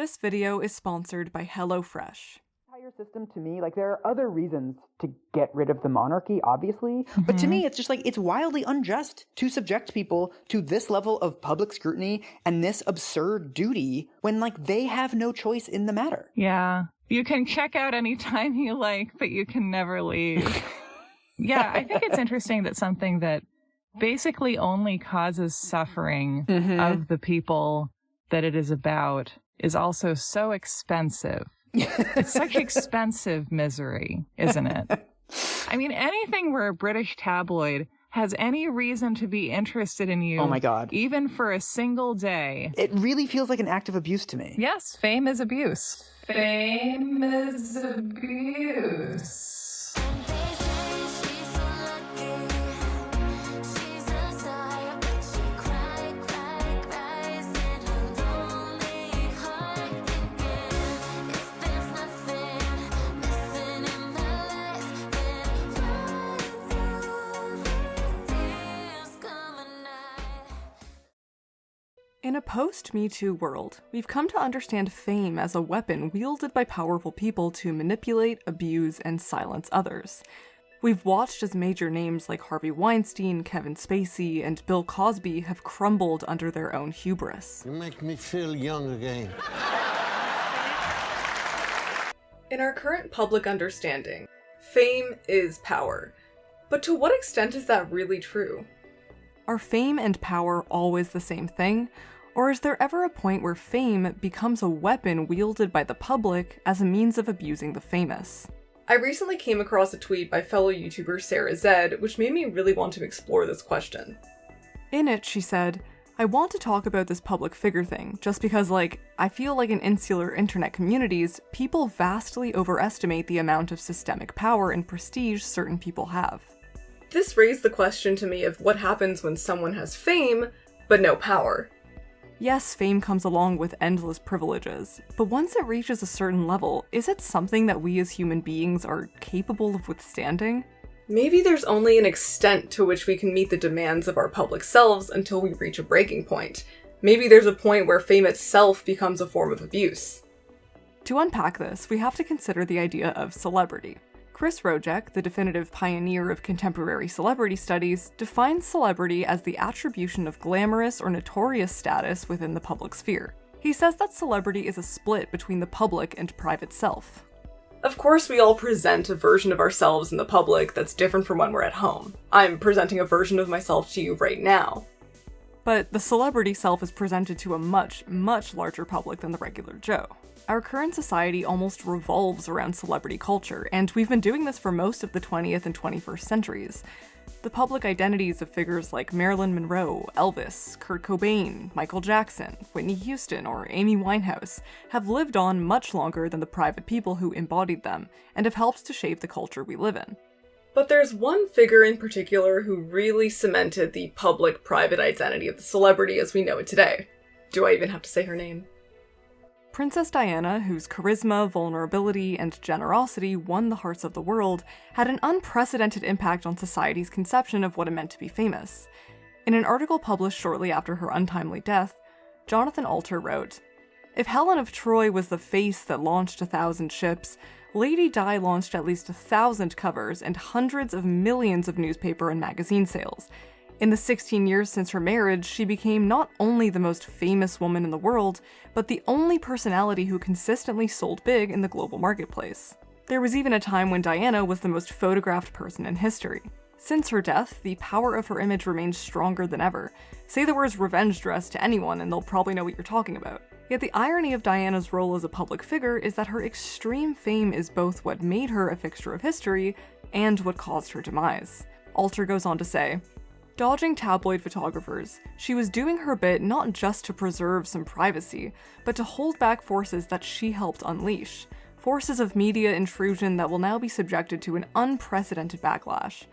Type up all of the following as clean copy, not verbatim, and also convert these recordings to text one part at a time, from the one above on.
This video is sponsored by HelloFresh. Entire system to me, like, there are other reasons to get rid of the monarchy, obviously. But to me, it's just like, it's wildly unjust to subject people to this level of public scrutiny and this absurd duty when, like, they have no choice in the matter. Yeah. You can check out anytime you like, but you can never leave. Yeah, I think it's interesting that something that basically only causes suffering of the people that it is about is also so expensive. It's such expensive misery, isn't it? I mean, anything where a British tabloid has any reason to be interested in you. Oh my God. Even for a single day. It really feels like an act of abuse to me. Yes, fame is abuse. Fame is abuse. In a post-Me Too world, we've come to understand fame as a weapon wielded by powerful people to manipulate, abuse, and silence others. We've watched as major names like Harvey Weinstein, Kevin Spacey, and Bill Cosby have crumbled under their own hubris. You make me feel young again. In our current public understanding, fame is power. But to what extent is that really true? Are fame and power always the same thing? Or is there ever a point where fame becomes a weapon wielded by the public as a means of abusing the famous? I recently came across a tweet by fellow YouTuber Sarah Z, which made me really want to explore this question. In it, she said, "I want to talk about this public figure thing, just because, I feel like in insular internet communities, people vastly overestimate the amount of systemic power and prestige certain people have." This raised the question to me of what happens when someone has fame, but no power. Yes, fame comes along with endless privileges, but once it reaches a certain level, is it something that we as human beings are capable of withstanding? Maybe there's only an extent to which we can meet the demands of our public selves until we reach a breaking point. Maybe there's a point where fame itself becomes a form of abuse. To unpack this, we have to consider the idea of celebrity. Chris Rojek, the definitive pioneer of contemporary celebrity studies, defines celebrity as the attribution of glamorous or notorious status within the public sphere. He says that celebrity is a split between the public and private self. Of course, we all present a version of ourselves in the public that's different from when we're at home. I'm presenting a version of myself to you right now. But the celebrity self is presented to a much, much larger public than the regular Joe. Our current society almost revolves around celebrity culture, and we've been doing this for most of the 20th and 21st centuries. The public identities of figures like Marilyn Monroe, Elvis, Kurt Cobain, Michael Jackson, Whitney Houston, or Amy Winehouse have lived on much longer than the private people who embodied them, and have helped to shape the culture we live in. But there's one figure in particular who really cemented the public-private identity of the celebrity as we know it today. Do I even have to say her name? Princess Diana, whose charisma, vulnerability, and generosity won the hearts of the world, had an unprecedented impact on society's conception of what it meant to be famous. In an article published shortly after her untimely death, Jonathan Alter wrote, "If Helen of Troy was the face that launched 1,000 ships, Lady Di launched at least 1,000 covers and hundreds of millions of newspaper and magazine sales. In the 16 years since her marriage, she became not only the most famous woman in the world, but the only personality who consistently sold big in the global marketplace. There was even a time when Diana was the most photographed person in history. Since her death, the power of her image remains stronger than ever. Say the words revenge dress to anyone and they'll probably know what you're talking about." Yet the irony of Diana's role as a public figure is that her extreme fame is both what made her a fixture of history and what caused her demise. Alter goes on to say, "Dodging tabloid photographers, she was doing her bit not just to preserve some privacy, but to hold back forces that she helped unleash, forces of media intrusion that will now be subjected to an unprecedented backlash.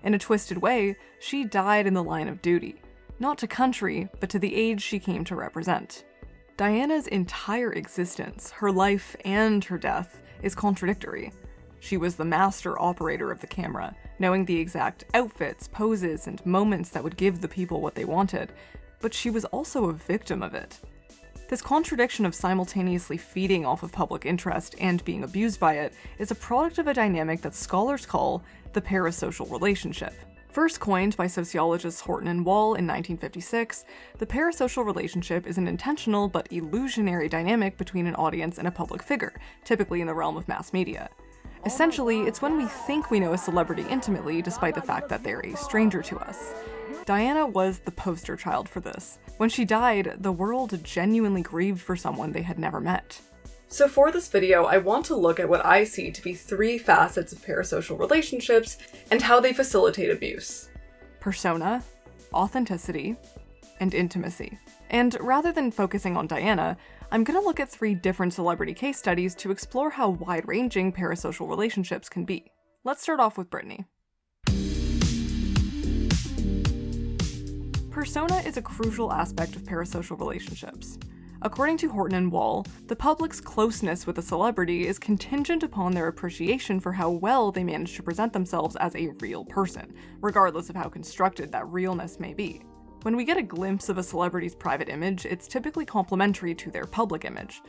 In a twisted way, she died in the line of duty, not to country, but to the age she came to represent." Diana's entire existence, her life and her death, is contradictory. She was the master operator of the camera, knowing the exact outfits, poses, and moments that would give the people what they wanted, but she was also a victim of it. This contradiction of simultaneously feeding off of public interest and being abused by it is a product of a dynamic that scholars call the parasocial relationship. First coined by sociologists Horton and Wall in 1956, the parasocial relationship is an intentional but illusionary dynamic between an audience and a public figure, typically in the realm of mass media. Essentially, it's when we think we know a celebrity intimately despite the fact that they're a stranger to us. Diana was the poster child for this. When she died, the world genuinely grieved for someone they had never met. So for this video, I want to look at what I see to be 3 facets of parasocial relationships and how they facilitate abuse: persona, authenticity, and intimacy. And rather than focusing on Diana, I'm going to look at 3 different celebrity case studies to explore how wide-ranging parasocial relationships can be. Let's start off with Britney. Persona is a crucial aspect of parasocial relationships. According to Horton and Wall, the public's closeness with a celebrity is contingent upon their appreciation for how well they manage to present themselves as a real person, regardless of how constructed that realness may be. When we get a glimpse of a celebrity's private image, it's typically complementary to their public image.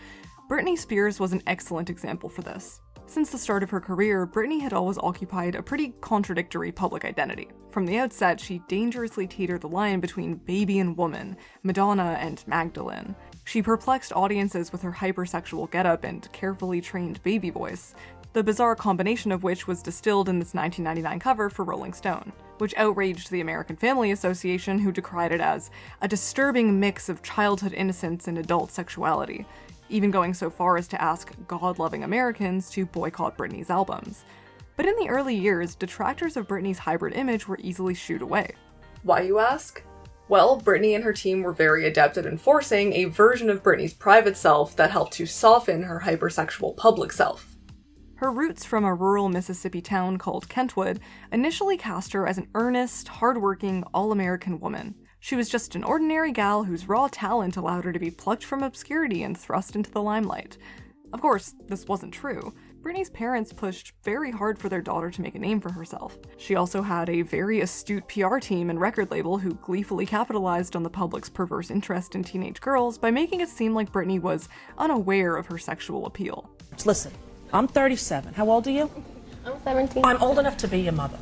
Britney Spears was an excellent example for this. Since the start of her career, Britney had always occupied a pretty contradictory public identity. From the outset, she dangerously teetered the line between baby and woman, Madonna and Magdalene. She perplexed audiences with her hypersexual getup and carefully trained baby voice, the bizarre combination of which was distilled in this 1999 cover for Rolling Stone, which outraged the American Family Association, who decried it as a disturbing mix of childhood innocence and adult sexuality, even going so far as to ask God-loving Americans to boycott Britney's albums. But in the early years, detractors of Britney's hybrid image were easily shooed away. Why, you ask? Well, Britney and her team were very adept at enforcing a version of Britney's private self that helped to soften her hypersexual public self. Her roots from a rural Mississippi town called Kentwood initially cast her as an earnest, hardworking, all-American woman. She was just an ordinary gal whose raw talent allowed her to be plucked from obscurity and thrust into the limelight. Of course, this wasn't true. Britney's parents pushed very hard for their daughter to make a name for herself. She also had a very astute PR team and record label who gleefully capitalized on the public's perverse interest in teenage girls by making it seem like Britney was unaware of her sexual appeal. Listen, I'm 37. How old are you? I'm 17. I'm old enough to be your mother.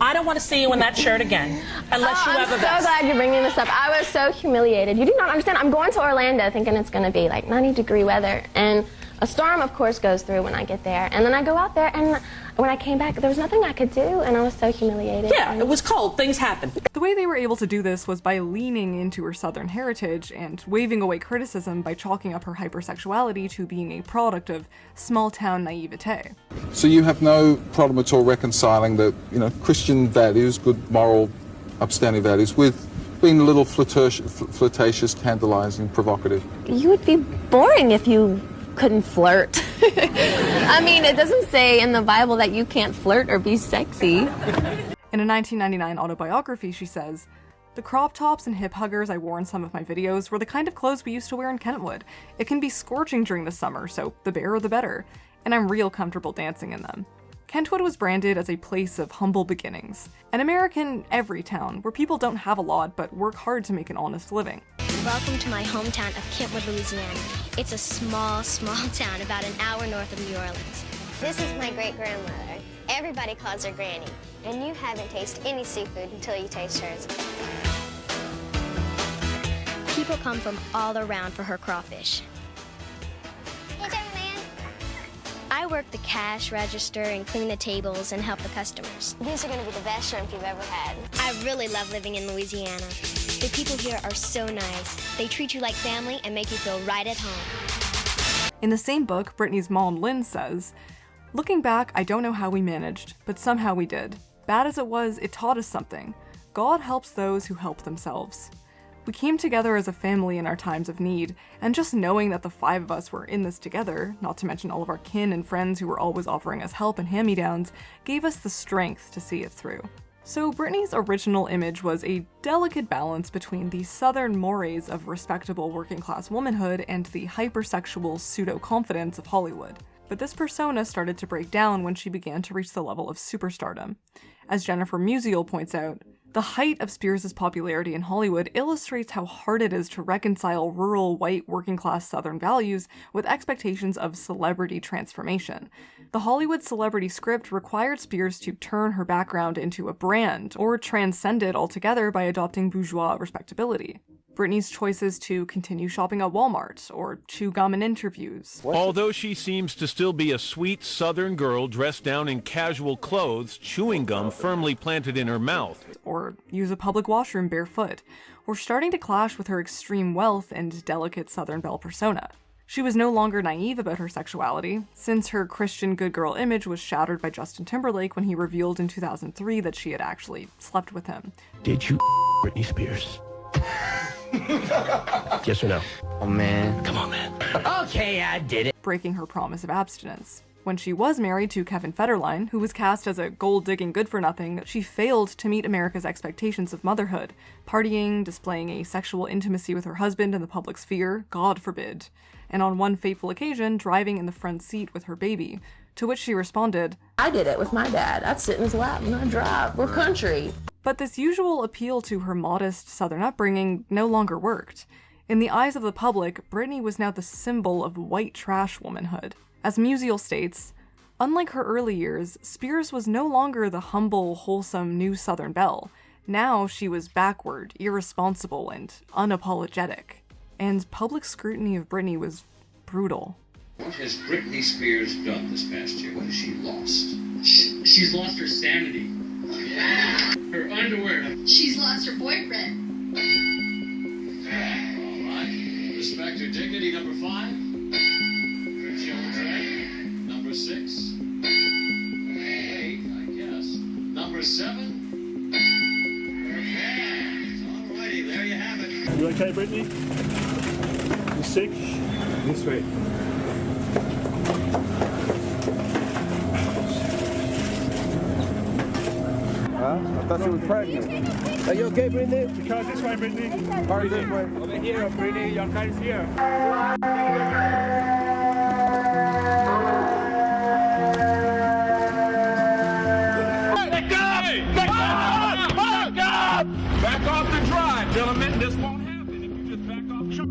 I don't want to see you in that shirt again, unless you have a vest. I'm so glad you're bringing this up. I was so humiliated. You do not understand. I'm going to Orlando thinking it's going to be like 90-degree weather, and a storm, of course, goes through when I get there. And then I go out there, and when I came back, there was nothing I could do, and I was so humiliated. Yeah, it was cold. Things happen. The way they were able to do this was by leaning into her Southern heritage and waving away criticism by chalking up her hypersexuality to being a product of small-town naivete. So you have no problem at all reconciling the, Christian values, good moral, upstanding values, with being a little flirtatious, tantalizing, provocative? You would be boring if you couldn't flirt. I mean, it doesn't say in the Bible that you can't flirt or be sexy. In a 1999 autobiography, she says, "The crop tops and hip huggers I wore in some of my videos were the kind of clothes we used to wear in Kentwood. It can be scorching during the summer, so the barer the better, and I'm real comfortable dancing in them." Kentwood was branded as a place of humble beginnings, an American every town where people don't have a lot but work hard to make an honest living. Welcome to my hometown of Kentwood, Louisiana. It's a small town about an hour north of New Orleans. This is my great-grandmother. Everybody calls her Granny, and you haven't tasted any seafood until you taste hers. People come from all around for her crawfish. Hey, man. I work the cash register and clean the tables and help the customers. These are going to be the best shrimp you've ever had. I really love living in Louisiana. The people here are so nice. They treat you like family and make you feel right at home. In the same book, Britney's mom, Lynne, says, "Looking back, I don't know how we managed, but somehow we did. Bad as it was, it taught us something. God helps those who help themselves. We came together as a family in our times of need, and just knowing that the 5 of us were in this together, not to mention all of our kin and friends who were always offering us help and hand-me-downs, gave us the strength to see it through." So Britney's original image was a delicate balance between the southern mores of respectable working-class womanhood and the hypersexual pseudo-confidence of Hollywood. But this persona started to break down when she began to reach the level of superstardom. As Jennifer Musial points out, The height of Spears' popularity in Hollywood illustrates how hard it is to reconcile rural, white, working-class Southern values with expectations of celebrity transformation. The Hollywood celebrity script required Spears to turn her background into a brand, or transcend it altogether by adopting bourgeois respectability. Britney's choices to continue shopping at Walmart, or chew gum in interviews. Although she seems to still be a sweet Southern girl dressed down in casual clothes, chewing gum firmly planted in her mouth. Or use a public washroom barefoot, were starting to clash with her extreme wealth and delicate Southern belle persona. She was no longer naive about her sexuality, since her Christian good girl image was shattered by Justin Timberlake when he revealed in 2003 that she had actually slept with him. Did you Britney Spears? Yes or no? Oh man. Come on, man. Okay, I did it. Breaking her promise of abstinence. When she was married to Kevin Federline, who was cast as a gold-digging good-for-nothing, she failed to meet America's expectations of motherhood, partying, displaying a sexual intimacy with her husband in the public sphere, God forbid, and on one fateful occasion, driving in the front seat with her baby, to which she responded, I did it with my dad. I'd sit in his lap and I'd drive. We're country. But this usual appeal to her modest Southern upbringing no longer worked. In the eyes of the public, Britney was now the symbol of white trash womanhood. As Musial states, unlike her early years, Spears was no longer the humble, wholesome new Southern belle. Now she was backward, irresponsible, and unapologetic. And public scrutiny of Britney was brutal. What has Britney Spears done this past year? What has she lost? She's lost her sanity. Her underwear. She's lost her boyfriend. All right. Respect her dignity, number 5. Her children, number 6. 8, I guess. Number 7. Her fans. All righty, there you have it. You okay, Britney? You sick? This way. I thought she was pregnant. Are you okay, Britney? The car's this way, Britney. Car's this way. Over here, Britney. Your car is here. Back up! Back up! Back up! Back off the drive, gentlemen. This won't happen if you just back off. Shut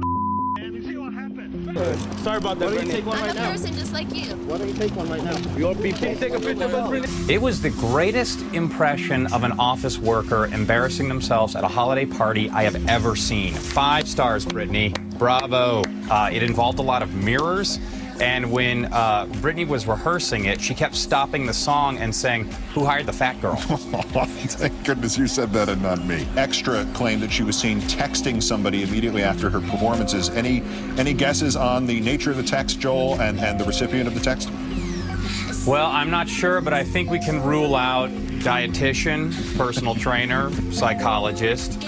And you see what happened. Sorry about that, Why don't you take one I'm right a now? person just like you. Why don't you take one right now? Your people. Can you take a picture of us, Britney? It was the greatest impression of an office worker embarrassing themselves at a holiday party I have ever seen. 5 stars, Britney. Bravo. It involved a lot of mirrors. And when Britney was rehearsing it, she kept stopping the song and saying, "Who hired the fat girl?" Thank goodness you said that and not me. Extra claimed that she was seen texting somebody immediately after her performances. Any guesses on the nature of the text, Joel, and the recipient of the text? Well, I'm not sure, but I think we can rule out dietitian, personal trainer, psychologist,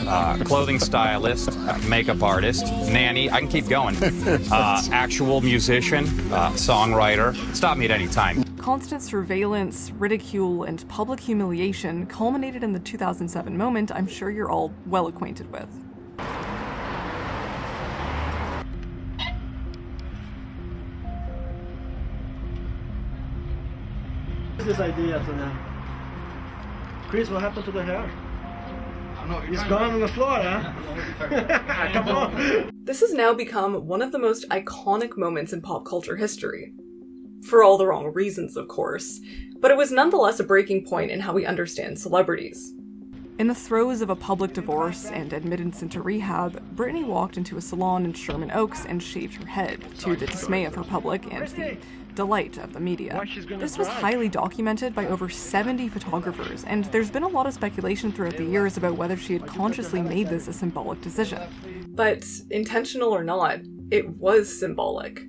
clothing stylist, makeup artist, nanny. I can keep going. Actual musician, songwriter. Stop me at any time. Constant surveillance, ridicule, and public humiliation culminated in the 2007 moment I'm sure you're all well acquainted with. This idea tonight. Chris, what happened to the hair? It's gone on the floor, huh? Come on. This has now become one of the most iconic moments in pop culture history. For all the wrong reasons, of course, but it was nonetheless a breaking point in how we understand celebrities. In the throes of a public divorce and admittance into rehab, Britney walked into a salon in Sherman Oaks and shaved her head, to the dismay of her public and the delight of the media. This was highly documented by over 70 photographers, and there's been a lot of speculation throughout the years about whether she had consciously made this a symbolic decision. But, intentional or not, it was symbolic.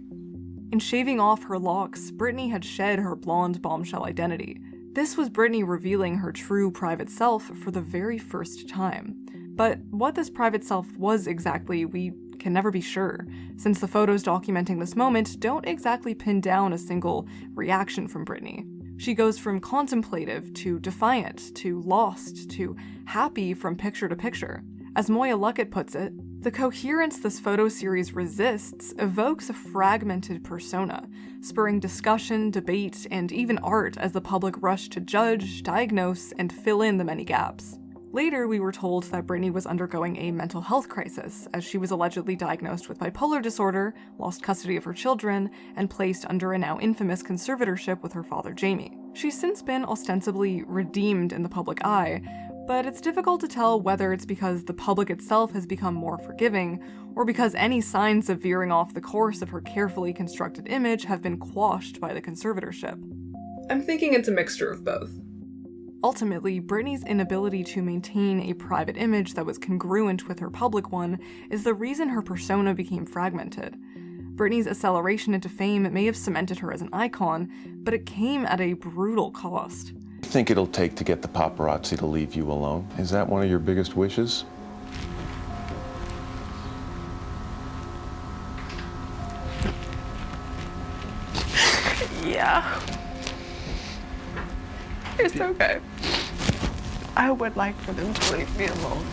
In shaving off her locks, Britney had shed her blonde bombshell identity. This was Britney revealing her true private self for the very first time. But what this private self was exactly, we can never be sure, since the photos documenting this moment don't exactly pin down a single reaction from Britney. She goes from contemplative to defiant to lost to happy from picture to picture. As Moya Luckett puts it, the coherence this photo series resists evokes a fragmented persona, spurring discussion, debate, and even art as the public rush to judge, diagnose, and fill in the many gaps. Later, we were told that Britney was undergoing a mental health crisis, as she was allegedly diagnosed with bipolar disorder, lost custody of her children, and placed under a now infamous conservatorship with her father Jamie. She's since been ostensibly redeemed in the public eye, but it's difficult to tell whether it's because the public itself has become more forgiving, or because any signs of veering off the course of her carefully constructed image have been quashed by the conservatorship. I'm thinking it's a mixture of both. Ultimately, Britney's inability to maintain a private image that was congruent with her public one is the reason her persona became fragmented. Britney's acceleration into fame may have cemented her as an icon, but it came at a brutal cost. What do you think it'll take to get the paparazzi to leave you alone? Is that one of your biggest wishes? Yeah. It's okay. I would like for them to leave me alone.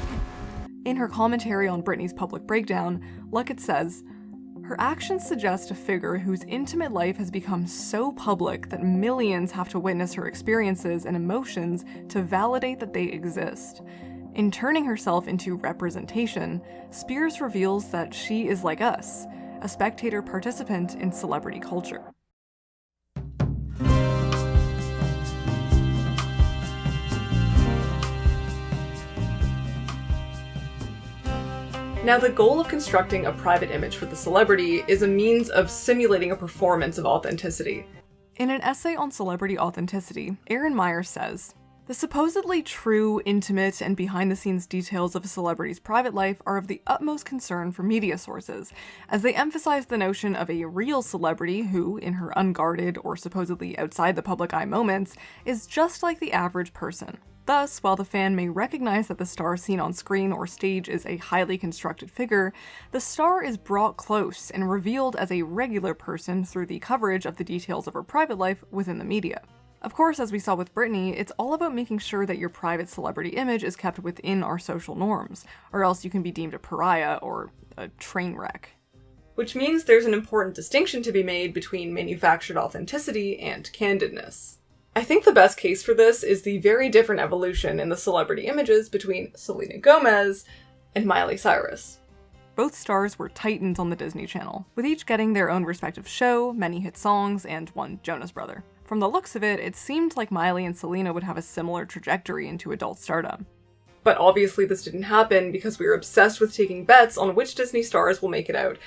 In her commentary on Britney's public breakdown, Luckett says, "Her actions suggest a figure whose intimate life has become so public that millions have to witness her experiences and emotions to validate that they exist. In turning herself into representation, Spears reveals that she is like us, a spectator participant in celebrity culture." Now, the goal of constructing a private image for the celebrity is a means of simulating a performance of authenticity. In an essay on celebrity authenticity, Erin Meyers says, "The supposedly true, intimate, and behind-the-scenes details of a celebrity's private life are of the utmost concern for media sources, as they emphasize the notion of a real celebrity who, in her unguarded or supposedly outside the public eye moments, is just like the average person. Thus, while the fan may recognize that the star seen on screen or stage is a highly constructed figure, the star is brought close and revealed as a regular person through the coverage of the details of her private life within the media." Of course, as we saw with Britney, it's all about making sure that your private celebrity image is kept within our social norms, or else you can be deemed a pariah or a train wreck. Which means there's an important distinction to be made between manufactured authenticity and candidness. I think the best case for this is the very different evolution in the celebrity images between Selena Gomez and Miley Cyrus. Both stars were titans on the Disney Channel, with each getting their own respective show, many hit songs, and one Jonas brother. From the looks of it, it seemed like Miley and Selena would have a similar trajectory into adult stardom. But obviously this didn't happen because we were obsessed with taking bets on which Disney stars will make it out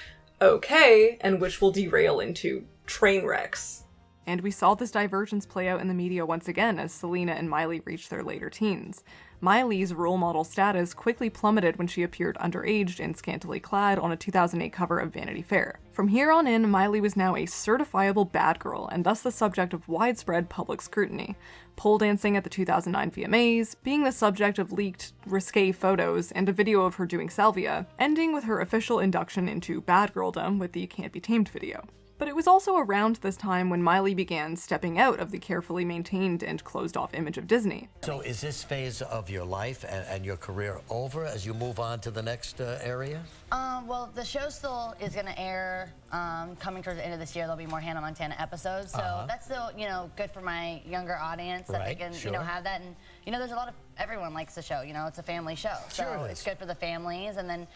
okay and which will derail into train wrecks. And we saw this divergence play out in the media once again as Selena and Miley reached their later teens. Miley's role model status quickly plummeted when she appeared underaged and scantily clad on a 2008 cover of Vanity Fair. From here on in, Miley was now a certifiable bad girl and thus the subject of widespread public scrutiny. Pole dancing at the 2009 VMAs, being the subject of leaked, risque photos and a video of her doing salvia, ending with her official induction into bad girldom with the Can't Be Tamed video. But it was also around this time when Miley began stepping out of the carefully maintained and closed-off image of Disney. So is this phase of your life and your career over as you move on to the next area? Well, the show still is going to air coming towards the end of this year. There'll be more Hannah Montana episodes, so that's still, good for my younger audience that they can, have that. And there's a lot of everyone likes the show. It's a family show, so it's good for the families. And then,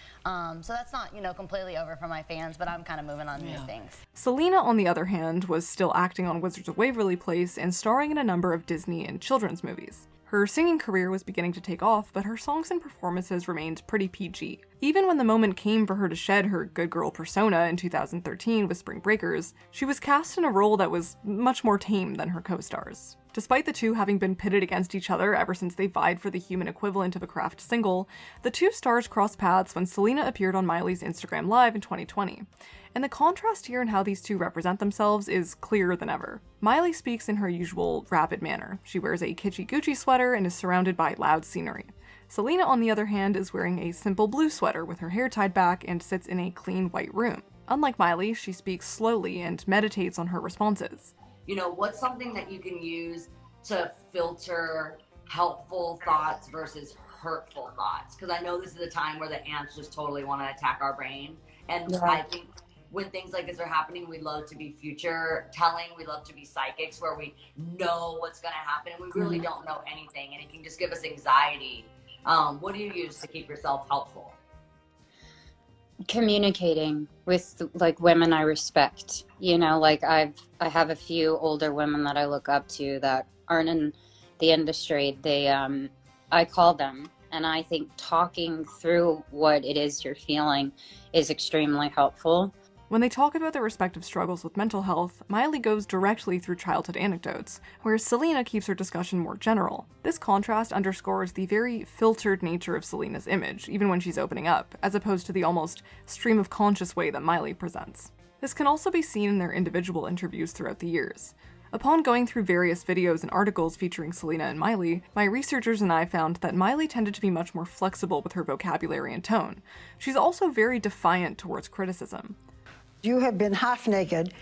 so that's not completely over for my fans, but I'm kind of moving on to new things. Selena, on the other hand, was still acting on Wizards of Waverly Place and starring in a number of Disney and children's movies. Her singing career was beginning to take off, but her songs and performances remained pretty PG. Even when the moment came for her to shed her good girl persona in 2013 with Spring Breakers, she was cast in a role that was much more tame than her co-stars. Despite the two having been pitted against each other ever since they vied for the human equivalent of a Kraft single, the two stars crossed paths when Selena appeared on Miley's Instagram Live in 2020. And the contrast here in how these two represent themselves is clearer than ever. Miley speaks in her usual rapid manner. She wears a kitschy Gucci sweater and is surrounded by loud scenery. Selena, on the other hand, is wearing a simple blue sweater with her hair tied back and sits in a clean white room. Unlike Miley, she speaks slowly and meditates on her responses. What's something that you can use to filter helpful thoughts versus hurtful thoughts? Because I know this is a time where the ants just totally want to attack our brain. And I think when things like this are happening, we love to be future telling. We love to be psychics where we know what's going to happen and we really don't know anything. And it can just give us anxiety What do you use to keep yourself helpful? Communicating with like women I respect. You know, like I have a few older women that I look up to that aren't in the industry. I call them, and I think talking through what it is you're feeling is extremely helpful. When they talk about their respective struggles with mental health, Miley goes directly through childhood anecdotes, whereas Selena keeps her discussion more general. This contrast underscores the very filtered nature of Selena's image, even when she's opening up, as opposed to the almost stream of conscious way that Miley presents. This can also be seen in their individual interviews throughout the years. Upon going through various videos and articles featuring Selena and Miley, my researchers and I found that Miley tended to be much more flexible with her vocabulary and tone. She's also very defiant towards criticism. You have been half naked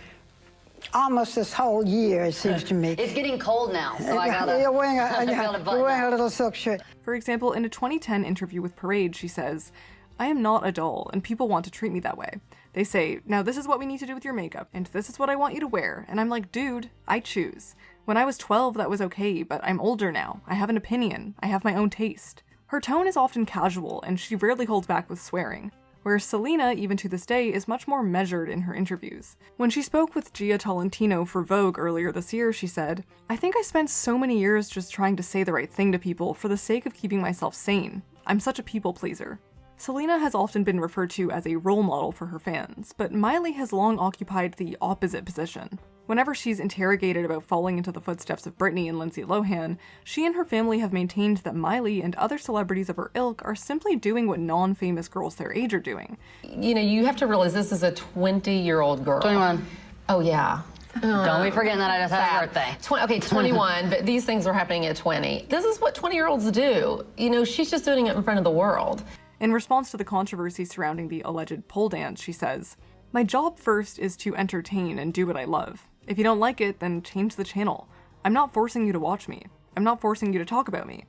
almost this whole year, it seems to me. It's getting cold now, so I gotta... You're wearing a little silk shirt. For example, in a 2010 interview with Parade, she says, "I am not a doll, and people want to treat me that way. They say, now this is what we need to do with your makeup, and this is what I want you to wear." And I'm like, dude, I choose. When I was 12, that was okay, but I'm older now. I have an opinion. I have my own taste. Her tone is often casual, and she rarely holds back with swearing. Whereas Selena, even to this day, is much more measured in her interviews. When she spoke with Tolentino for Vogue earlier this year, she said, "I think I spent so many years just trying to say the right thing to people for the sake of keeping myself sane. I'm such a people pleaser." Selena has often been referred to as a role model for her fans, but Miley has long occupied the opposite position. Whenever she's interrogated about falling into the footsteps of Britney and Lindsay Lohan, she and her family have maintained that Miley and other celebrities of her ilk are simply doing what non-famous girls their age are doing. You know, you have to realize this is a 20-year-old girl. 21. Oh, yeah. Don't be forgetting that I just had a birthday. 21, but these things are happening at 20. This is what 20-year-olds do. You know, she's just doing it in front of the world. In response to the controversy surrounding the alleged pole dance, she says, "My job first is to entertain and do what I love. If you don't like it, then change the channel. I'm not forcing you to watch me. I'm not forcing you to talk about me.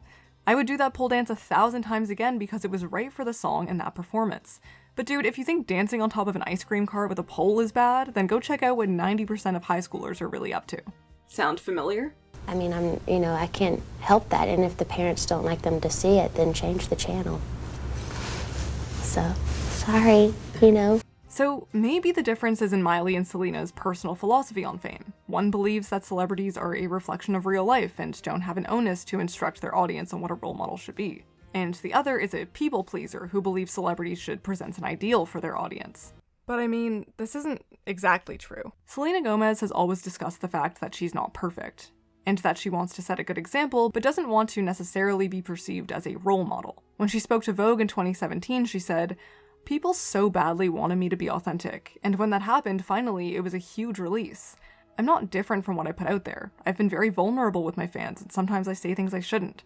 I would do that pole dance 1,000 times again because it was right for the song and that performance. But dude, if you think dancing on top of an ice cream cart with a pole is bad, then go check out what 90% of high schoolers are really up to." Sound familiar? I mean, I can't help that. And if the parents don't like them to see it, then change the channel. So, sorry, So maybe the difference is in Miley and Selena's personal philosophy on fame. One believes that celebrities are a reflection of real life and don't have an onus to instruct their audience on what a role model should be. And the other is a people pleaser who believes celebrities should present an ideal for their audience. But I mean, this isn't exactly true. Selena Gomez has always discussed the fact that she's not perfect, and that she wants to set a good example, but doesn't want to necessarily be perceived as a role model. When she spoke to Vogue in 2017, she said, "People so badly wanted me to be authentic, and when that happened, finally, it was a huge release. I'm not different from what I put out there. I've been very vulnerable with my fans, and sometimes I say things I shouldn't.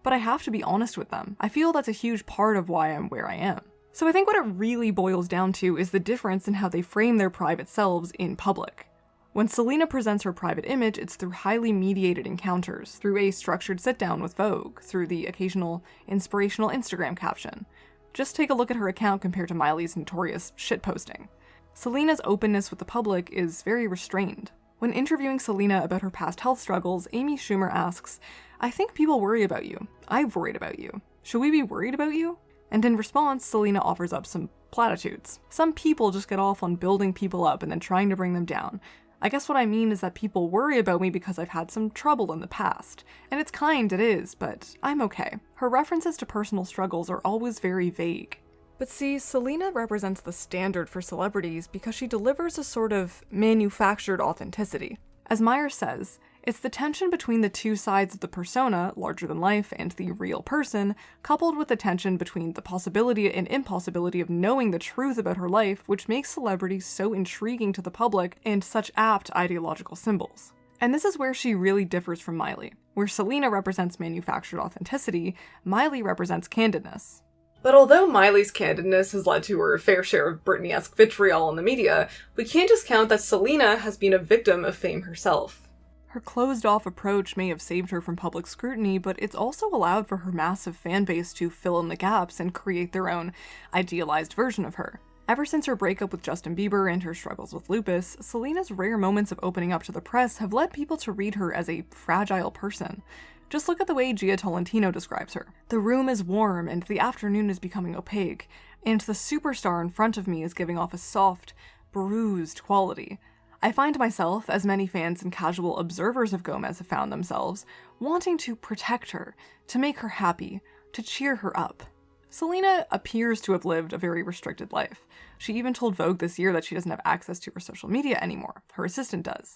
But I have to be honest with them. I feel that's a huge part of why I'm where I am." So I think what it really boils down to is the difference in how they frame their private selves in public. When Selena presents her private image, it's through highly mediated encounters, through a structured sit-down with Vogue, through the occasional inspirational Instagram caption. Just take a look at her account compared to Miley's notorious shitposting. Selena's openness with the public is very restrained. When interviewing Selena about her past health struggles, Amy Schumer asks, "I think people worry about you. I've worried about you. Should we be worried about you?" And in response, Selena offers up some platitudes. Some people just get off on building people up and then trying to bring them down. I guess what I mean is that people worry about me because I've had some trouble in the past. And it's kind, it is, but I'm okay. Her references to personal struggles are always very vague. But see, Selena represents the standard for celebrities because she delivers a sort of manufactured authenticity. As Meyers says, it's the tension between the two sides of the persona, larger than life, and the real person, coupled with the tension between the possibility and impossibility of knowing the truth about her life, which makes celebrities so intriguing to the public and such apt ideological symbols. And this is where she really differs from Miley. Where Selena represents manufactured authenticity, Miley represents candidness. But although Miley's candidness has led to her fair share of Britney-esque vitriol in the media, we can't discount that Selena has been a victim of fame herself. Her closed-off approach may have saved her from public scrutiny, but it's also allowed for her massive fan base to fill in the gaps and create their own idealized version of her. Ever since her breakup with Justin Bieber and her struggles with lupus, Selena's rare moments of opening up to the press have led people to read her as a fragile person. Just look at the way Tolentino describes her. The room is warm and the afternoon is becoming opaque, and the superstar in front of me is giving off a soft, bruised quality. I find myself, as many fans and casual observers of Gomez have found themselves, wanting to protect her, to make her happy, to cheer her up. Selena appears to have lived a very restricted life. She even told Vogue this year that she doesn't have access to her social media anymore. Her assistant does.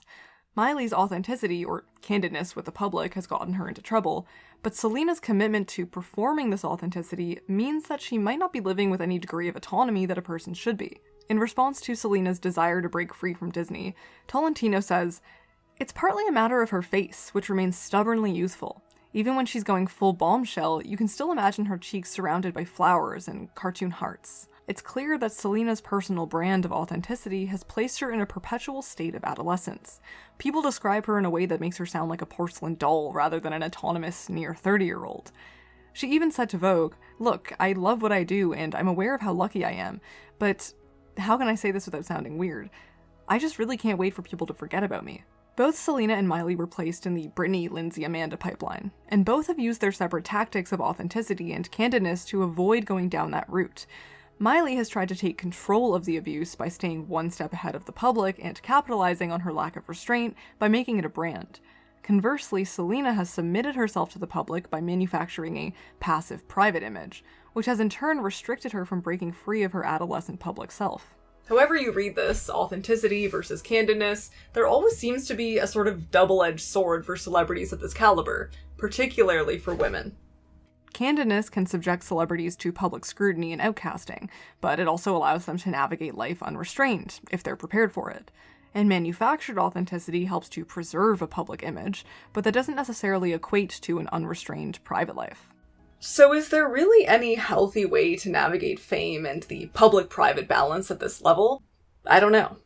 Miley's authenticity, or candidness with the public, has gotten her into trouble, but Selena's commitment to performing this authenticity means that she might not be living with any degree of autonomy that a person should be. In response to Selena's desire to break free from Disney, Tolentino says, "It's partly a matter of her face, which remains stubbornly youthful. Even when she's going full bombshell, you can still imagine her cheeks surrounded by flowers and cartoon hearts. It's clear that Selena's personal brand of authenticity has placed her in a perpetual state of adolescence. People describe her in a way that makes her sound like a porcelain doll rather than an autonomous, near 30-year-old. She even said to Vogue, "Look, I love what I do and I'm aware of how lucky I am, but how can I say this without sounding weird? I just really can't wait for people to forget about me." Both Selena and Miley were placed in the Britney, Lindsay, Amanda pipeline, and both have used their separate tactics of authenticity and candidness to avoid going down that route. Miley has tried to take control of the abuse by staying one step ahead of the public and capitalizing on her lack of restraint by making it a brand. Conversely, Selena has submitted herself to the public by manufacturing a passive private image, which has in turn restricted her from breaking free of her adolescent public self. However you read this, authenticity versus candidness, there always seems to be a sort of double-edged sword for celebrities of this caliber, particularly for women. Candidness can subject celebrities to public scrutiny and outcasting, but it also allows them to navigate life unrestrained, if they're prepared for it. And manufactured authenticity helps to preserve a public image, but that doesn't necessarily equate to an unrestrained private life. So is there really any healthy way to navigate fame and the public-private balance at this level? I don't know.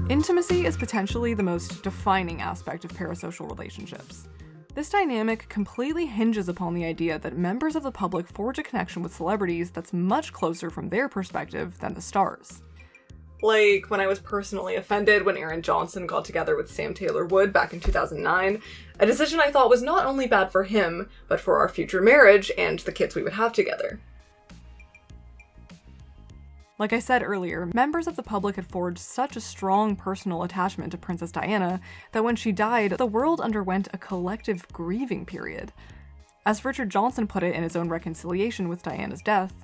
Intimacy is potentially the most defining aspect of parasocial relationships. This dynamic completely hinges upon the idea that members of the public forge a connection with celebrities that's much closer from their perspective than the stars. Like when I was personally offended when Erin Johnson got together with Sam Taylor Wood back in 2009, a decision I thought was not only bad for him, but for our future marriage and the kids we would have together. Like I said earlier, members of the public had forged such a strong personal attachment to Princess Diana that when she died, the world underwent a collective grieving period. As Richard Johnson put it in his own reconciliation with Diana's death,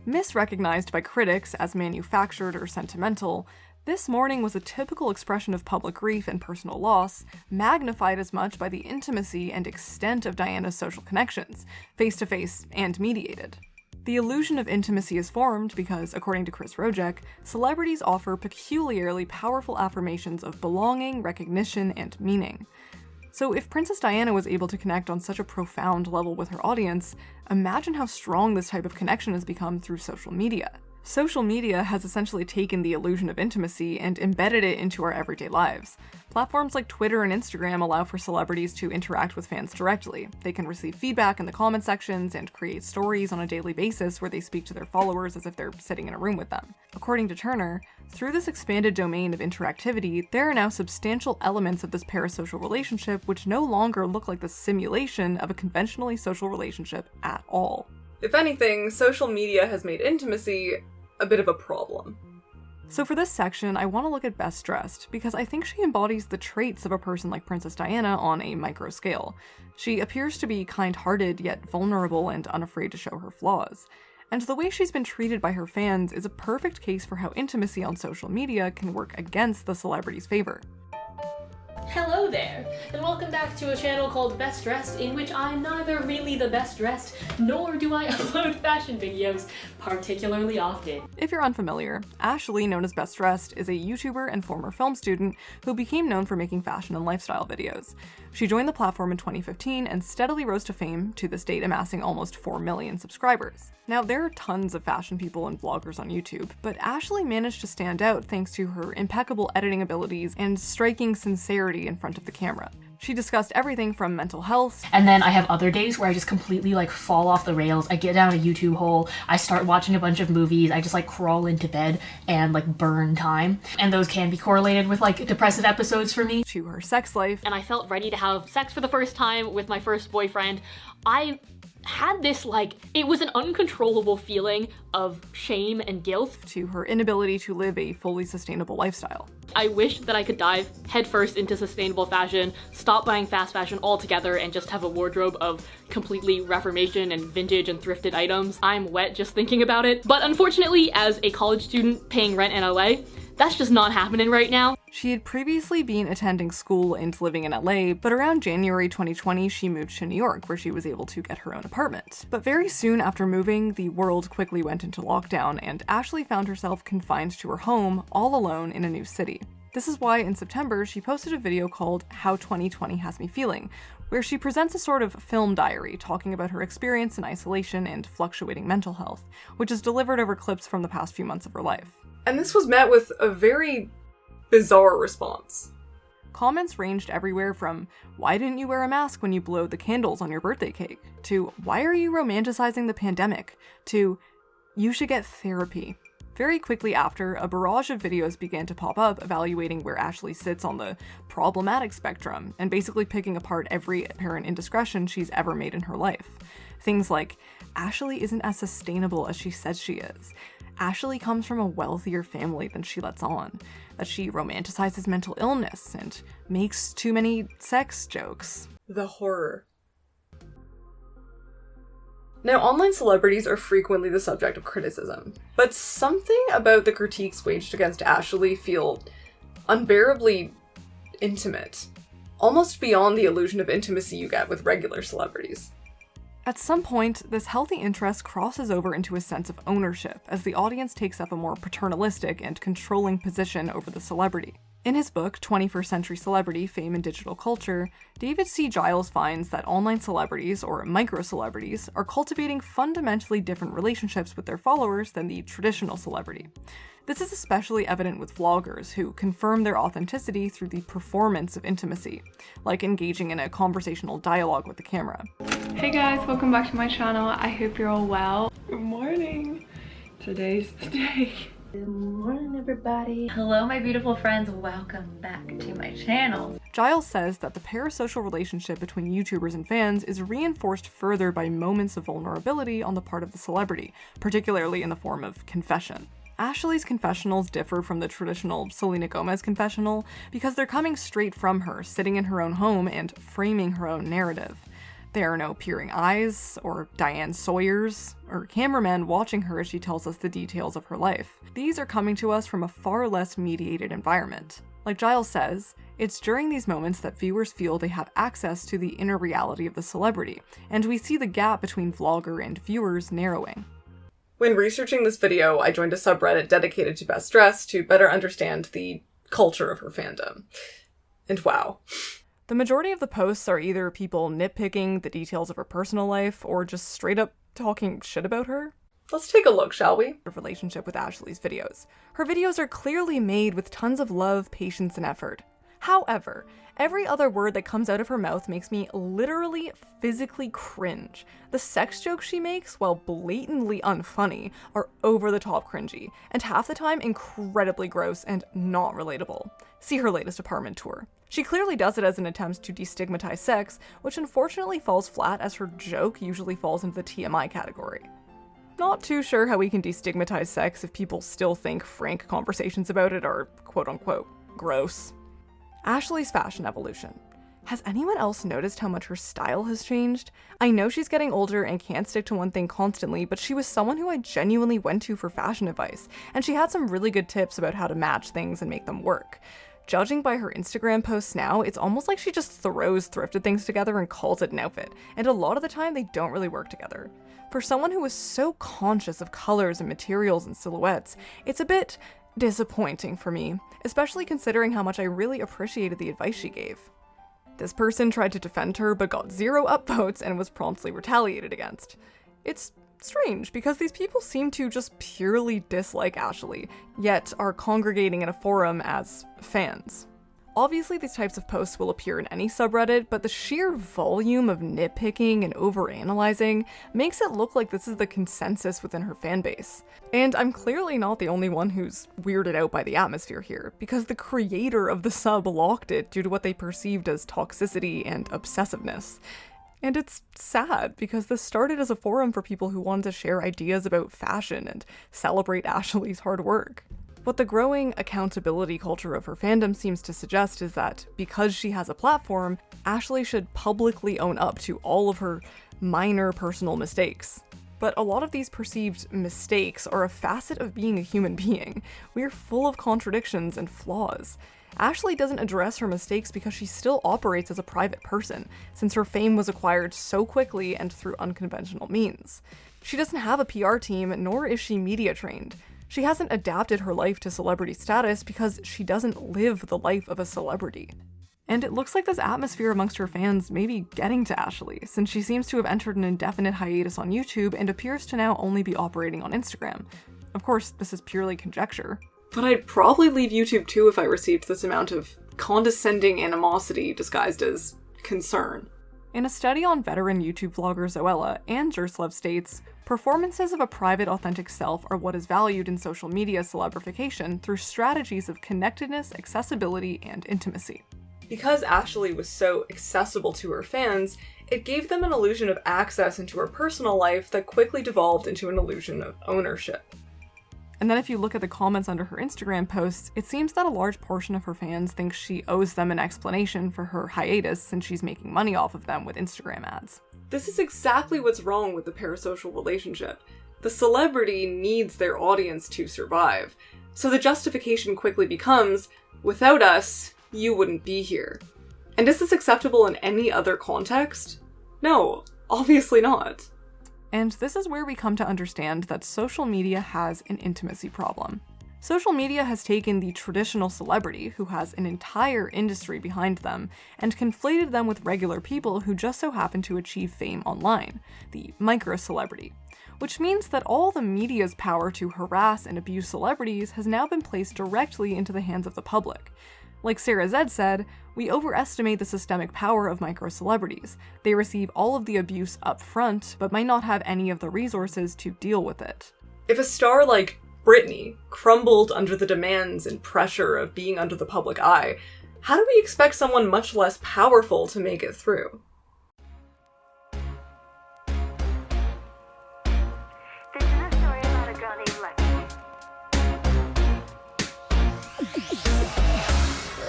misrecognized by critics as manufactured or sentimental, this mourning was a typical expression of public grief and personal loss, magnified as much by the intimacy and extent of Diana's social connections, face-to-face and mediated. The illusion of intimacy is formed because, according to Chris Rojek, celebrities offer peculiarly powerful affirmations of belonging, recognition, and meaning. So if Princess Diana was able to connect on such a profound level with her audience, imagine how strong this type of connection has become through social media. Social media has essentially taken the illusion of intimacy and embedded it into our everyday lives. Platforms like Twitter and Instagram allow for celebrities to interact with fans directly. They can receive feedback in the comment sections and create stories on a daily basis where they speak to their followers as if they're sitting in a room with them. According to Turner, through this expanded domain of interactivity, there are now substantial elements of this parasocial relationship which no longer look like the simulation of a conventionally social relationship at all. If anything, social media has made intimacy a bit of a problem. So for this section, I want to look at Best Dressed, because I think she embodies the traits of a person like Princess Diana on a micro scale. She appears to be kind-hearted, yet vulnerable and unafraid to show her flaws. And the way she's been treated by her fans is a perfect case for how intimacy on social media can work against the celebrity's favor. Hello there, and welcome back to a channel called Best Dressed, in which I'm neither really the best dressed, nor do I upload fashion videos particularly often. If you're unfamiliar, Ashley, known as Best Dressed, is a YouTuber and former film student who became known for making fashion and lifestyle videos. She joined the platform in 2015 and steadily rose to fame, to this date amassing almost 4 million subscribers. Now, there are tons of fashion people and vloggers on YouTube, but Ashley managed to stand out thanks to her impeccable editing abilities and striking sincerity in front of the camera. She discussed everything from mental health. And then I have other days where I just completely like fall off the rails. I get down a YouTube hole, I start watching a bunch of movies, I just like crawl into bed and like burn time. And those can be correlated with like depressive episodes for me. To her sex life. And I felt ready to have sex for the first time with my first boyfriend. I had this like, it was an uncontrollable feeling of shame and guilt. To her inability to live a fully sustainable lifestyle. I wish that I could dive headfirst into sustainable fashion, stop buying fast fashion altogether, and just have a wardrobe of completely reformation and vintage and thrifted items. I'm wet just thinking about it. But unfortunately, as a college student paying rent in LA, that's just not happening right now. She had previously been attending school and living in LA, but around January 2020, she moved to New York, where she was able to get her own apartment. But very soon after moving, the world quickly went into lockdown, and Ashley found herself confined to her home, all alone in a new city. This is why in September, she posted a video called How 2020 Has Me Feeling, where she presents a sort of film diary talking about her experience in isolation and fluctuating mental health, which is delivered over clips from the past few months of her life. And this was met with a very bizarre response. Comments ranged everywhere from, "Why didn't you wear a mask when you blew out the candles on your birthday cake?" to, "Why are you romanticizing the pandemic?" to, "You should get therapy." Very quickly after, a barrage of videos began to pop up evaluating where Ashley sits on the problematic spectrum and basically picking apart every apparent indiscretion she's ever made in her life. Things like, Ashley isn't as sustainable as she says she is. Ashley comes from a wealthier family than she lets on, that she romanticizes mental illness and makes too many sex jokes. The horror. Now, online celebrities are frequently the subject of criticism, but something about the critiques waged against Ashley feel unbearably intimate, almost beyond the illusion of intimacy you get with regular celebrities. At some point, this healthy interest crosses over into a sense of ownership as the audience takes up a more paternalistic and controlling position over the celebrity. In his book, 21st Century Celebrity, Fame and Digital Culture, David C. Giles finds that online celebrities, or micro-celebrities, are cultivating fundamentally different relationships with their followers than the traditional celebrity. This is especially evident with vloggers, who confirm their authenticity through the performance of intimacy, like engaging in a conversational dialogue with the camera. Hey guys, welcome back to my channel. I hope you're all well. Good morning. Today's the day. Good morning, everybody. Hello, my beautiful friends. Welcome back to my channel. Giles says that the parasocial relationship between YouTubers and fans is reinforced further by moments of vulnerability on the part of the celebrity, particularly in the form of confession. Ashley's confessionals differ from the traditional Selena Gomez confessional because they're coming straight from her, sitting in her own home and framing her own narrative. There are no peering eyes, or Diane Sawyers, or cameramen watching her as she tells us the details of her life. These are coming to us from a far less mediated environment. Like Giles says, it's during these moments that viewers feel they have access to the inner reality of the celebrity, and we see the gap between vlogger and viewers narrowing. When researching this video, I joined a subreddit dedicated to Best Dressed to better understand the culture of her fandom. And wow. The majority of the posts are either people nitpicking the details of her personal life or just straight up talking shit about her. Let's take a look, shall we? Her relationship with Ashley's videos. Her videos are clearly made with tons of love, patience, and effort. However, every other word that comes out of her mouth makes me literally physically cringe. The sex jokes she makes, while blatantly unfunny, are over-the-top cringy, and half the time incredibly gross and not relatable. See her latest apartment tour. She clearly does it as an attempt to destigmatize sex, which unfortunately falls flat as her joke usually falls into the TMI category. Not too sure how we can destigmatize sex if people still think frank conversations about it are quote-unquote gross. Ashley's fashion evolution. Has anyone else noticed how much her style has changed? I know she's getting older and can't stick to one thing constantly, but she was someone who I genuinely went to for fashion advice, and she had some really good tips about how to match things and make them work. Judging by her Instagram posts now, it's almost like she just throws thrifted things together and calls it an outfit, and a lot of the time they don't really work together. For someone who was so conscious of colors and materials and silhouettes, it's a bit disappointing for me, especially considering how much I really appreciated the advice she gave. This person tried to defend her but got 0 upvotes and was promptly retaliated against. It's strange because these people seem to just purely dislike Ashley, yet are congregating in a forum as fans. Obviously, these types of posts will appear in any subreddit, but the sheer volume of nitpicking and overanalyzing makes it look like this is the consensus within her fanbase. And I'm clearly not the only one who's weirded out by the atmosphere here, because the creator of the sub locked it due to what they perceived as toxicity and obsessiveness. And it's sad, because this started as a forum for people who wanted to share ideas about fashion and celebrate Ashley's hard work. What the growing accountability culture of her fandom seems to suggest is that because she has a platform, Ashley should publicly own up to all of her minor personal mistakes. But a lot of these perceived mistakes are a facet of being a human being. We're full of contradictions and flaws. Ashley doesn't address her mistakes because she still operates as a private person, since her fame was acquired so quickly and through unconventional means. She doesn't have a PR team, nor is she media trained. She hasn't adapted her life to celebrity status because she doesn't live the life of a celebrity. And it looks like this atmosphere amongst her fans may be getting to Ashley, since she seems to have entered an indefinite hiatus on YouTube and appears to now only be operating on Instagram. Of course, this is purely conjecture. But I'd probably leave YouTube too if I received this amount of condescending animosity disguised as concern. In a study on veteran YouTube vlogger Zoella, Ann Jerslev states, performances of a private, authentic self are what is valued in social media celebrification through strategies of connectedness, accessibility, and intimacy. Because Ashley was so accessible to her fans, it gave them an illusion of access into her personal life that quickly devolved into an illusion of ownership. And then if you look at the comments under her Instagram posts, it seems that a large portion of her fans think she owes them an explanation for her hiatus since she's making money off of them with Instagram ads. This is exactly what's wrong with the parasocial relationship. The celebrity needs their audience to survive. So the justification quickly becomes, without us, you wouldn't be here. And is this acceptable in any other context? No, obviously not. And this is where we come to understand that social media has an intimacy problem. Social media has taken the traditional celebrity, who has an entire industry behind them, and conflated them with regular people who just so happen to achieve fame online, the micro-celebrity. Which means that all the media's power to harass and abuse celebrities has now been placed directly into the hands of the public. Like Sarah Zed said, we overestimate the systemic power of micro-celebrities. They receive all of the abuse up front, but might not have any of the resources to deal with it. If a star like Britney crumbled under the demands and pressure of being under the public eye, how do we expect someone much less powerful to make it through? This is a story about a girl named Luckett.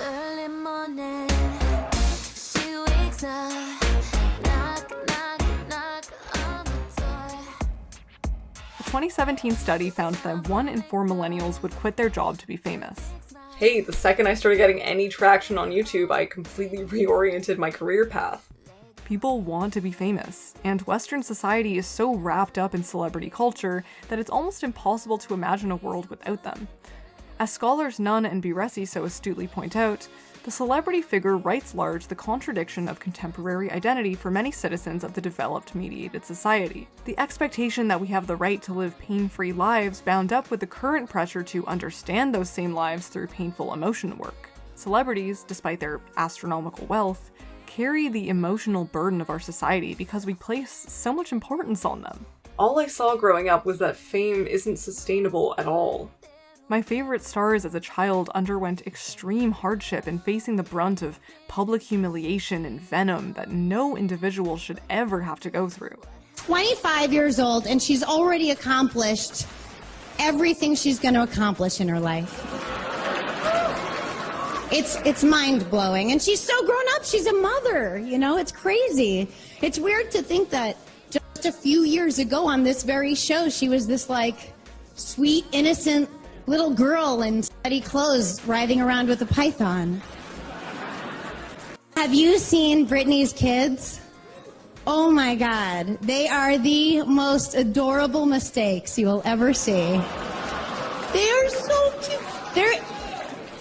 Early morning, she wakes up, knock, knock, knock on the door. A 2017 study found that 1 in 4 millennials would quit their job to be famous. Hey, the second I started getting any traction on YouTube, I completely reoriented my career path. People want to be famous, and Western society is so wrapped up in celebrity culture that it's almost impossible to imagine a world without them. As scholars Nunn and Biresi so astutely point out, the celebrity figure writes large the contradiction of contemporary identity for many citizens of the developed mediated society. The expectation that we have the right to live pain-free lives bound up with the current pressure to understand those same lives through painful emotion work. Celebrities, despite their astronomical wealth, carry the emotional burden of our society because we place so much importance on them. All I saw growing up was that fame isn't sustainable at all. My favorite stars as a child underwent extreme hardship in facing the brunt of public humiliation and venom that no individual should ever have to go through. 25 years old, and she's already accomplished everything she's going to accomplish in her life. It's mind-blowing, and she's so grown up. She's a mother, you know, it's crazy. It's weird to think that just a few years ago on this very show, she was this, like, sweet, innocent little girl in sweaty clothes riding around with a python. Have you seen Britney's kids? Oh my God, they are the most adorable mistakes you will ever see. They are so cute.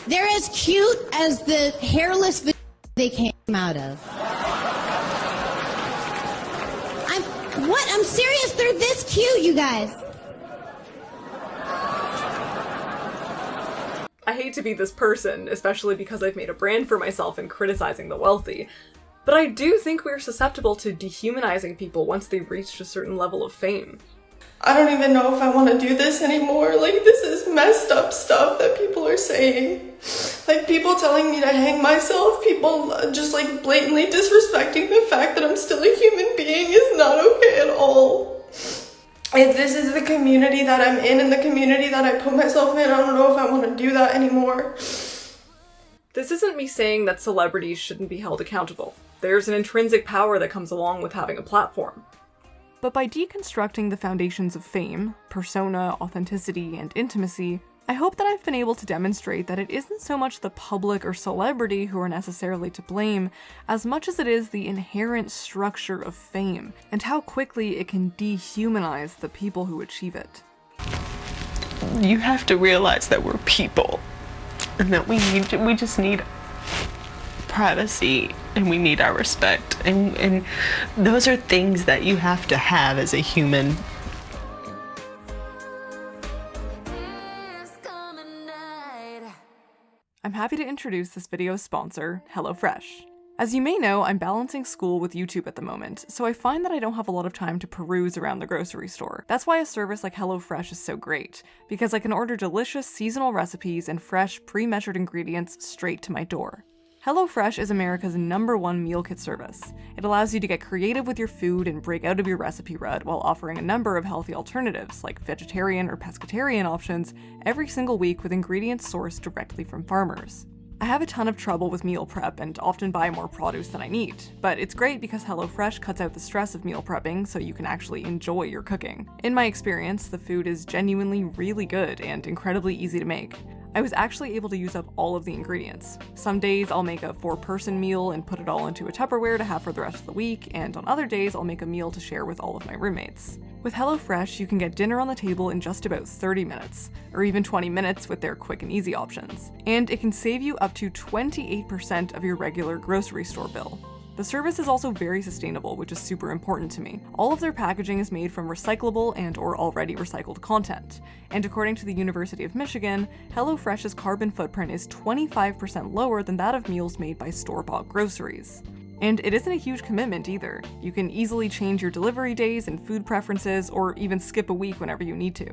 They're as cute as the hairless vagina they came out of. I'm serious, they're this cute, you guys. I hate to be this person, especially because I've made a brand for myself in criticizing the wealthy, but I do think we're susceptible to dehumanizing people once they've reached a certain level of fame. I don't even know if I want to do this anymore. Like, this is messed up stuff that people are saying. Like, people telling me to hang myself, people just like blatantly disrespecting the fact that I'm still a human being is not okay at all. If this is the community that I'm in and the community that I put myself in, I don't know if I want to do that anymore. This isn't me saying that celebrities shouldn't be held accountable. There's an intrinsic power that comes along with having a platform. But by deconstructing the foundations of fame, persona, authenticity, and intimacy, I hope that I've been able to demonstrate that it isn't so much the public or celebrity who are necessarily to blame, as much as it is the inherent structure of fame, and how quickly it can dehumanize the people who achieve it. You have to realize that we're people, and that we just need privacy, and we need our respect, and those are things that you have to have as a human. I'm happy to introduce this video's sponsor, HelloFresh. As you may know, I'm balancing school with YouTube at the moment, so I find that I don't have a lot of time to peruse around the grocery store. That's why a service like HelloFresh is so great, because I can order delicious seasonal recipes and fresh, pre-measured ingredients straight to my door. HelloFresh is America's #1 meal kit service. It allows you to get creative with your food and break out of your recipe rut while offering a number of healthy alternatives, like vegetarian or pescatarian options, every single week with ingredients sourced directly from farmers. I have a ton of trouble with meal prep and often buy more produce than I need, but it's great because HelloFresh cuts out the stress of meal prepping so you can actually enjoy your cooking. In my experience, the food is genuinely really good and incredibly easy to make. I was actually able to use up all of the ingredients. Some days I'll make a 4-person meal and put it all into a Tupperware to have for the rest of the week, and on other days I'll make a meal to share with all of my roommates. With HelloFresh, you can get dinner on the table in just about 30 minutes, or even 20 minutes with their quick and easy options. And it can save you up to 28% of your regular grocery store bill. The service is also very sustainable, which is super important to me. All of their packaging is made from recyclable and/or already recycled content. And according to the University of Michigan, HelloFresh's carbon footprint is 25% lower than that of meals made by store-bought groceries. And it isn't a huge commitment either. You can easily change your delivery days and food preferences, or even skip a week whenever you need to.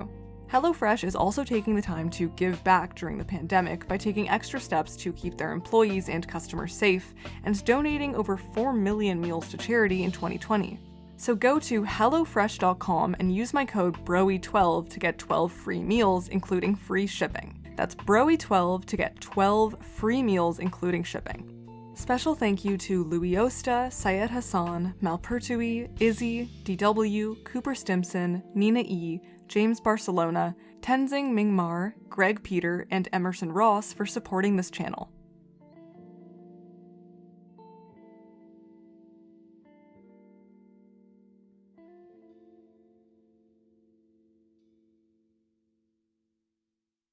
HelloFresh is also taking the time to give back during the pandemic by taking extra steps to keep their employees and customers safe, and donating over 4 million meals to charity in 2020. So go to HelloFresh.com and use my code BROE12 to get 12 free meals, including free shipping. That's BROE12 to get 12 free meals, including shipping. Special thank you to Louis Osta, Syed Hassan, Malpertui, Izzy, DW, Cooper Stimson, Nina E., James Barcelona, Tenzing Mingmar, Greg Peter, and Emerson Ross for supporting this channel.